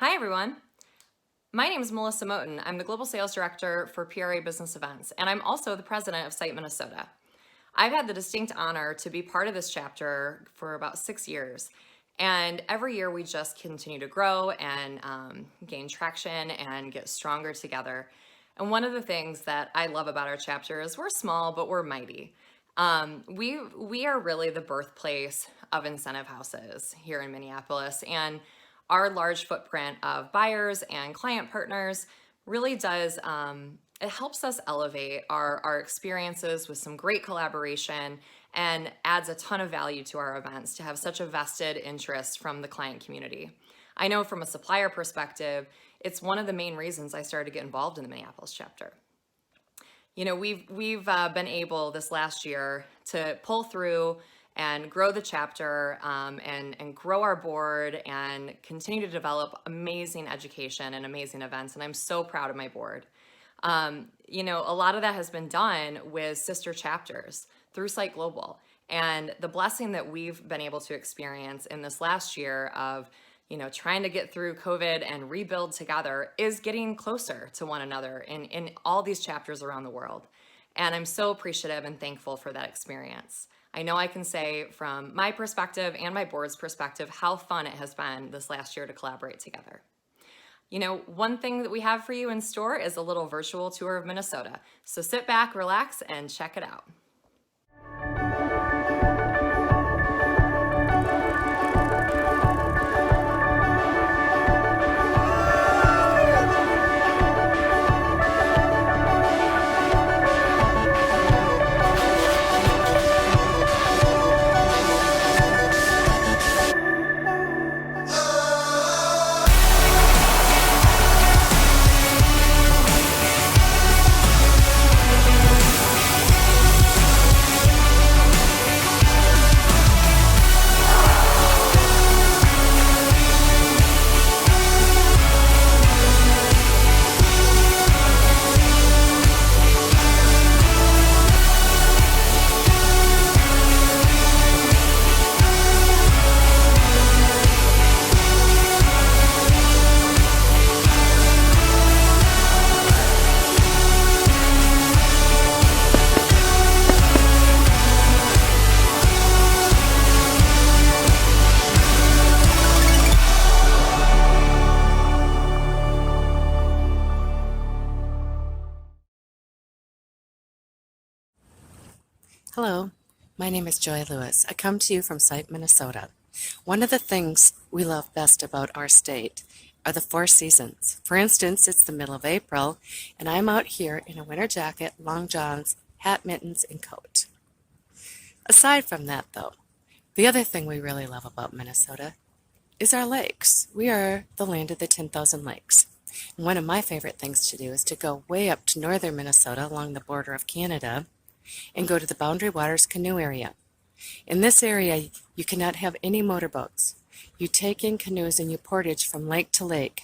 Hi, everyone. My name is Melissa Moten. I'm the Global Sales Director for PRA Business Events, and I'm also the President of Site Minnesota. I've had the distinct honor to be part of this chapter for about 6 years, and every year we just continue to grow and gain traction and get stronger together. And one of the things that I love about our chapter is we're small, but we're mighty. We are really the birthplace of incentive houses here in Minneapolis, and our large footprint of buyers and client partners really does it helps us elevate our experiences with some great collaboration and adds a ton of value to our events to have such a vested interest from the client community. I know from a supplier perspective, it's one of the main reasons I started to get involved in the Minneapolis chapter. You know, we've been able this last year to pull through and grow the chapter and grow our board and continue to develop amazing education and amazing events. And I'm so proud of my board. A lot of that has been done with sister chapters through Site Global. And the blessing that we've been able to experience in this last year of trying to get through COVID and rebuild together is getting closer to one another in all these chapters around the world. And I'm so appreciative and thankful for that experience. I know I can say from my perspective and my board's perspective how fun it has been this last year to collaborate together. One thing that we have for you in store is a little virtual tour of Minnesota. So sit back, relax, and check it out. Hello, my name is Joy Lewis. I come to you from Site Minnesota. One of the things we love best about our state are the 4 seasons. For instance, it's the middle of April, and I'm out here in a winter jacket, long johns, hat, mittens, and coat. Aside from that, though, the other thing we really love about Minnesota is our lakes. We are the land of the 10,000 lakes. And one of my favorite things to do is to go way up to northern Minnesota along the border of Canada and go to the Boundary Waters canoe area. In this area, you cannot have any motorboats. You take in canoes and you portage from lake to lake,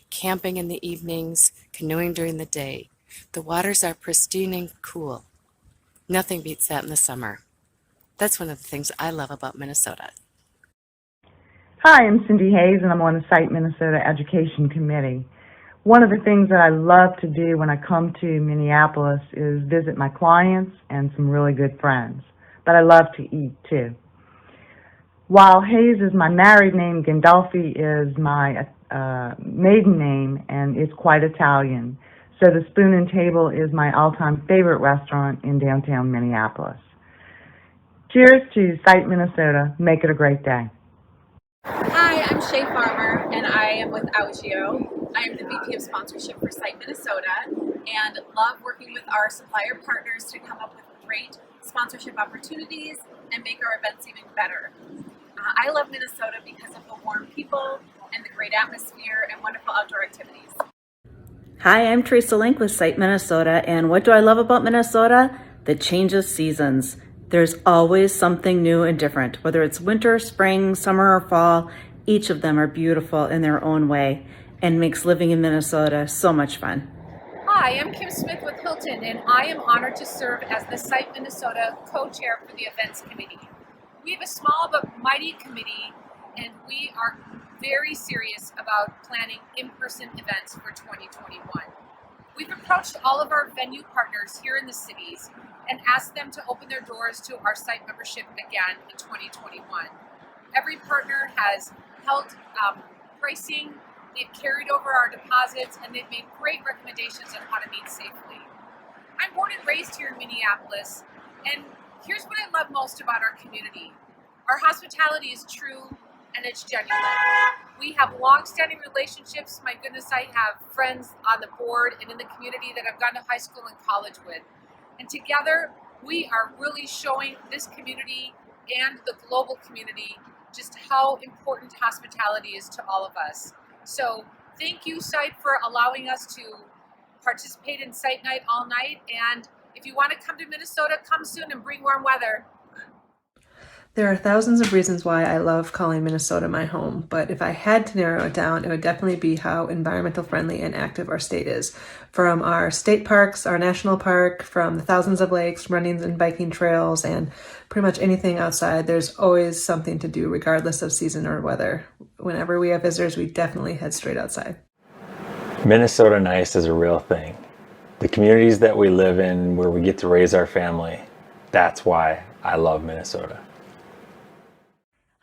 camping in the evenings, canoeing during the day. The waters are pristine and cool. Nothing beats that in the summer. That's one of the things I love about Minnesota. Hi, I'm Cindy Hayes, and I'm on the Site Minnesota Education Committee. One of the things that I love to do when I come to Minneapolis is visit my clients and some really good friends. But I love to eat, too. While Hayes is my married name, Gandolfi is my maiden name, and it's quite Italian. So the Spoon and Table is my all-time favorite restaurant in downtown Minneapolis. Cheers to Site Minnesota. Make it a great day. Hi, I'm Shay Farmer, and I am with Augio. I am the VP of Sponsorship for Site Minnesota, and love working with our supplier partners to come up with great sponsorship opportunities and make our events even better. I love Minnesota because of the warm people and the great atmosphere and wonderful outdoor activities. Hi, I'm Teresa Link with Site Minnesota, and what do I love about Minnesota? The change of seasons. There's always something new and different, whether it's winter, spring, summer, or fall. Each of them are beautiful in their own way and makes living in Minnesota so much fun. Hi, I'm Kim Smith with Hilton, and I am honored to serve as the Site Minnesota co-chair for the events committee. We have a small but mighty committee, and we are very serious about planning in-person events for 2021. We've approached all of our venue partners here in the cities and asked them to open their doors to our site membership again in 2021. Every partner has held pricing, they've carried over our deposits, and they've made great recommendations on how to meet safely. I'm born and raised here in Minneapolis, and here's what I love most about our community. Our hospitality is true and it's genuine. We have long-standing relationships. My goodness, I have friends on the board and in the community that I've gone to high school and college with. And together, we are really showing this community and the global community just how important hospitality is to all of us. So thank you, Site, for allowing us to participate in Site Night all night. And if you want to come to Minnesota, come soon and bring warm weather. There are thousands of reasons why I love calling Minnesota my home, but if I had to narrow it down, it would definitely be how environmental friendly and active our state is. From our state parks, our national park, from the thousands of lakes, running and biking trails, and pretty much anything outside, there's always something to do regardless of season or weather. Whenever we have visitors, we definitely head straight outside. Minnesota Nice is a real thing. The communities that we live in, where we get to raise our family, that's why I love Minnesota.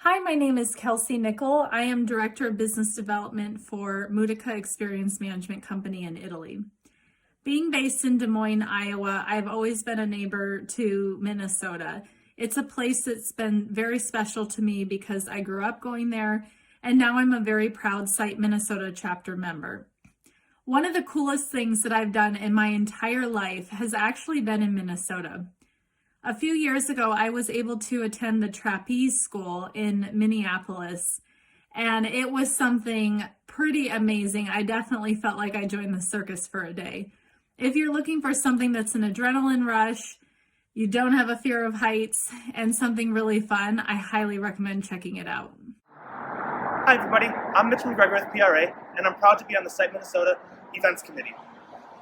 Hi, my name is Kelsey Nickel. I am Director of Business Development for Mutica Experience Management Company in Italy. Being based in Des Moines, Iowa, I've always been a neighbor to Minnesota. It's a place that's been very special to me because I grew up going there, and now I'm a very proud Site Minnesota chapter member. One of the coolest things that I've done in my entire life has actually been in Minnesota. A few years ago, I was able to attend the Trapeze School in Minneapolis, and it was something pretty amazing. I definitely felt like I joined the circus for a day. If you're looking for something that's an adrenaline rush, you don't have a fear of heights, and something really fun, I highly recommend checking it out. Hi everybody, I'm Mitch McGregor with PRA, and I'm proud to be on the Site Minnesota Events Committee.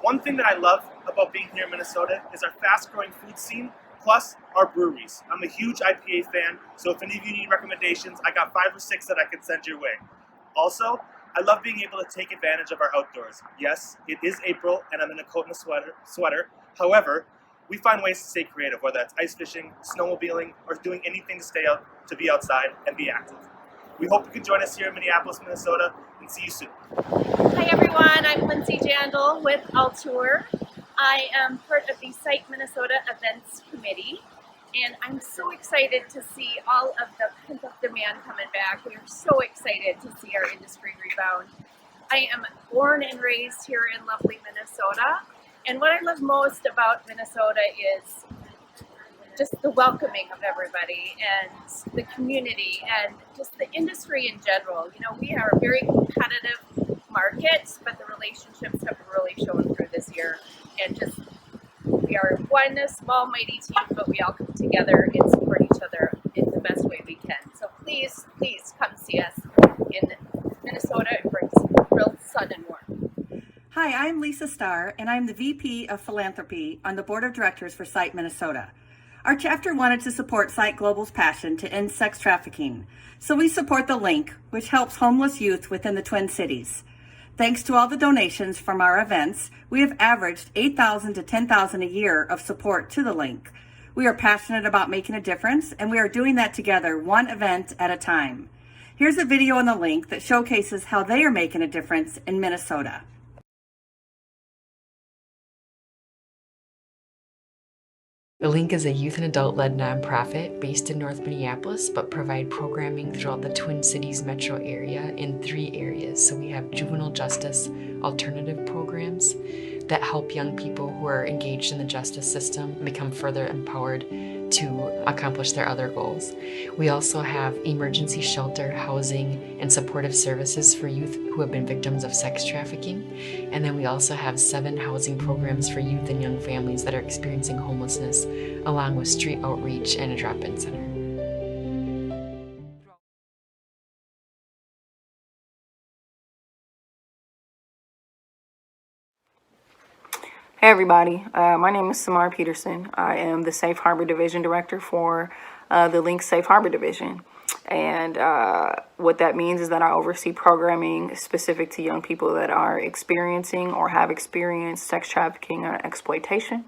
One thing that I love about being here in Minnesota is our fast-growing food scene, plus our breweries. I'm a huge IPA fan, so if any of you need recommendations, I got 5 or 6 that I can send your way. Also, I love being able to take advantage of our outdoors. Yes, it is April, and I'm in a coat and a sweater. However, we find ways to stay creative, whether that's ice fishing, snowmobiling, or doing anything to be outside and be active. We hope you can join us here in Minneapolis, Minnesota, and see you soon. Hi everyone, I'm Lindsay Jandal with Altour. I am part of the Site Minnesota Events Committee, and I'm so excited to see all of the pent-up demand coming back. We are so excited to see our industry rebound. I am born and raised here in lovely Minnesota, and what I love most about Minnesota is just the welcoming of everybody and the community and just the industry in general. You know, we are a very competitive market, but the relationships have really shown through this year. And just, we are one small, mighty team, but we all come together and support each other in the best way we can. So please, please come see us in Minnesota and bring some real sun and warmth. Hi, I'm Lisa Starr, and I'm the VP of Philanthropy on the Board of Directors for Site Minnesota. Our chapter wanted to support Site Global's passion to end sex trafficking, so we support the Link, which helps homeless youth within the Twin Cities. Thanks to all the donations from our events, we have averaged $8,000 to $10,000 a year of support to the Link. We are passionate about making a difference, and we are doing that together, one event at a time. Here's a video on the Link that showcases how they are making a difference in Minnesota. The Link is a youth and adult-led nonprofit based in North Minneapolis, but provide programming throughout the Twin Cities metro area in 3 areas. So we have juvenile justice alternative programs that help young people who are engaged in the justice system become further empowered to accomplish their other goals. We also have emergency shelter, housing, and supportive services for youth who have been victims of sex trafficking. And then we also have 7 housing programs for youth and young families that are experiencing homelessness, along with street outreach and a drop-in center. Hey everybody, my name is Samar Peterson. I am the Safe Harbor Division Director for the Link Safe Harbor Division. And what that means is that I oversee programming specific to young people that are experiencing or have experienced sex trafficking or exploitation.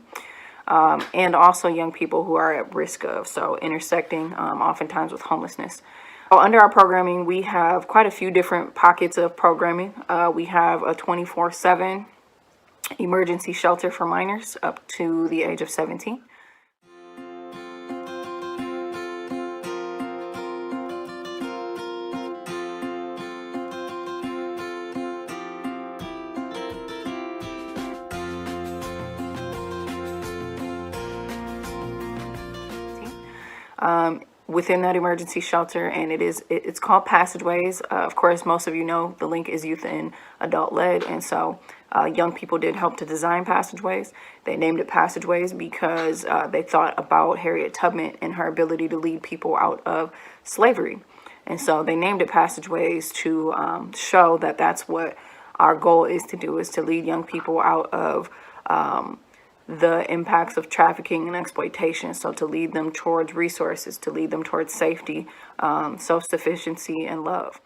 And also young people who are at risk of, so intersecting oftentimes with homelessness. So under our programming, we have quite a few different pockets of programming. We have a 24/7 emergency shelter for minors up to the age of 17. Within that emergency shelter, and it's called Passageways. Of course, most of you know the link is youth and adult led, and so young people did help to design Passageways. They named it Passageways because they thought about Harriet Tubman and her ability to lead people out of slavery, and so they named it Passageways to show that that's what our goal is to do, is to lead young people out of the impacts of trafficking and exploitation. So to lead them towards resources, to lead them towards safety, self-sufficiency, and love.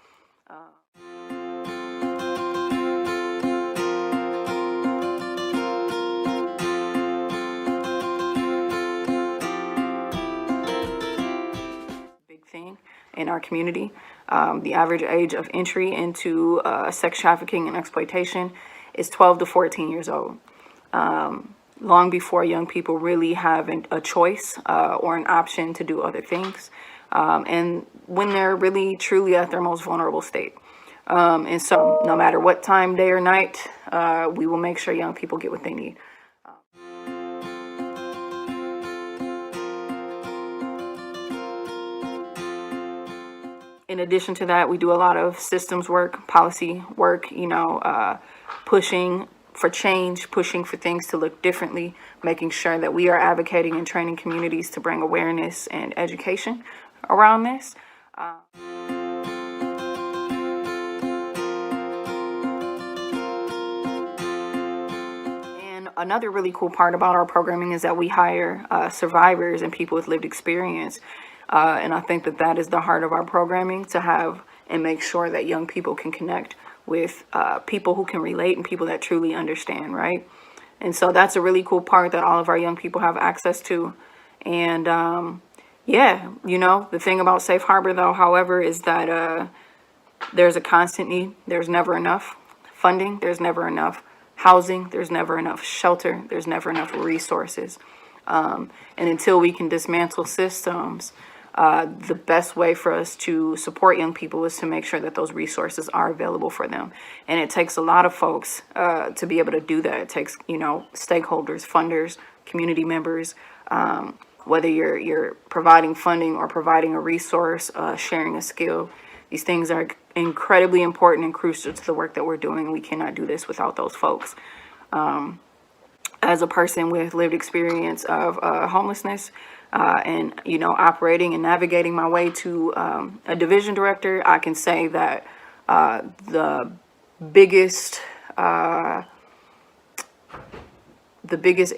Big thing in our community. The average age of entry into sex trafficking and exploitation is 12 to 14 years old. Long before young people really have a choice or an option to do other things, and when they're really truly at their most vulnerable state. And so no matter what time, day or night, we will make sure young people get what they need. In addition to that, we do a lot of systems work, policy work, pushing for change, pushing for things to look differently, making sure that we are advocating and training communities to bring awareness and education around this. And another really cool part about our programming is that we hire survivors and people with lived experience. And I think that that is the heart of our programming, to have and make sure that young people can connect with people who can relate and people that truly understand, right? And so that's a really cool part that all of our young people have access to. And yeah, the thing about Safe Harbor, though, however, is that there's a constant need. There's never enough funding. There's never enough housing. There's never enough shelter. There's never enough resources. And until we can dismantle systems, the best way for us to support young people is to make sure that those resources are available for them. And it takes a lot of folks to be able to do that. It takes, stakeholders, funders, community members, whether you're providing funding or providing a resource, sharing a skill. These things are incredibly important and crucial to the work that we're doing. We cannot do this without those folks. As a person with lived experience of homelessness, and operating and navigating my way to a division director, I can say that the biggest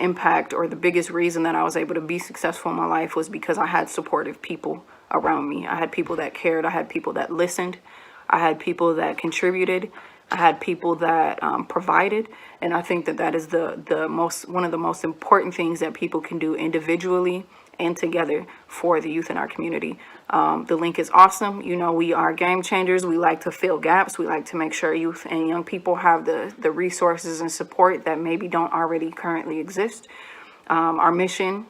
impact, or the biggest reason that I was able to be successful in my life, was because I had supportive people around me. I had people that cared. I had people that listened. I had people that contributed. I had people that provided. And I think that that is one of the most important things that people can do individually and together for the youth in our community. The link is awesome. We are game changers. We like to fill gaps. We like to make sure youth and young people have the resources and support that maybe don't already currently exist. Our mission,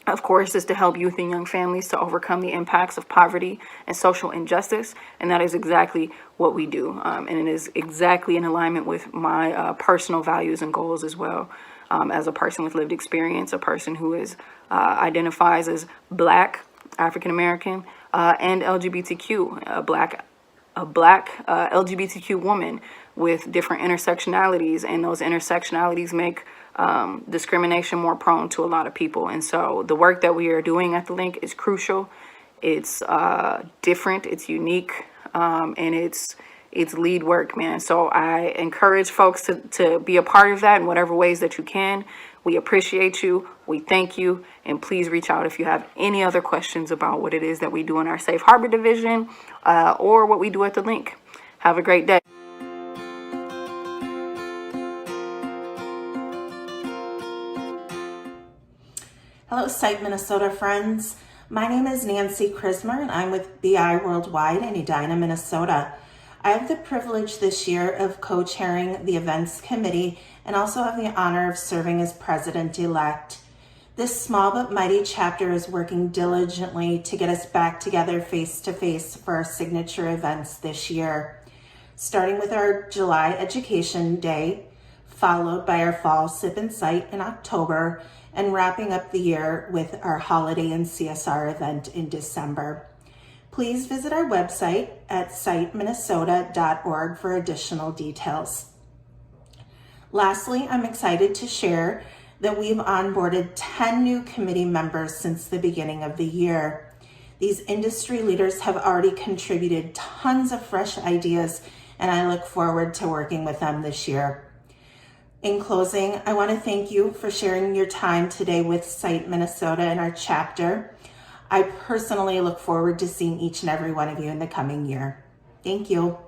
of course, is to help youth and young families to overcome the impacts of poverty and social injustice. And that is exactly what we do. And it is exactly in alignment with my personal values and goals as well. As a person with lived experience, a person who is identifies as Black, African American, and LGBTQ, a black LGBTQ woman with different intersectionalities, and those intersectionalities make discrimination more prone to a lot of people. And so the work that we are doing at the link is crucial. It's different, it's unique, and it's lead work, man. So I encourage folks to be a part of that in whatever ways that you can. We appreciate you. We thank you. And please reach out if you have any other questions about what it is that we do in our Safe Harbor division or what we do at the link. Have a great day. Hello, Site Minnesota friends. My name is Nancy Krismer, and I'm with BI Worldwide in Edina, Minnesota. I have the privilege this year of co-chairing the events committee and also have the honor of serving as president-elect. This small but mighty chapter is working diligently to get us back together face-to-face for our signature events this year, starting with our July Education Day, followed by our Fall Sip and Cite in October, and wrapping up the year with our holiday and CSR event in December. Please visit our website at siteminnesota.org for additional details. Lastly, I'm excited to share that we've onboarded 10 new committee members since the beginning of the year. These industry leaders have already contributed tons of fresh ideas, and I look forward to working with them this year. In closing, I want to thank you for sharing your time today with Site Minnesota and our chapter. I personally look forward to seeing each and every one of you in the coming year. Thank you.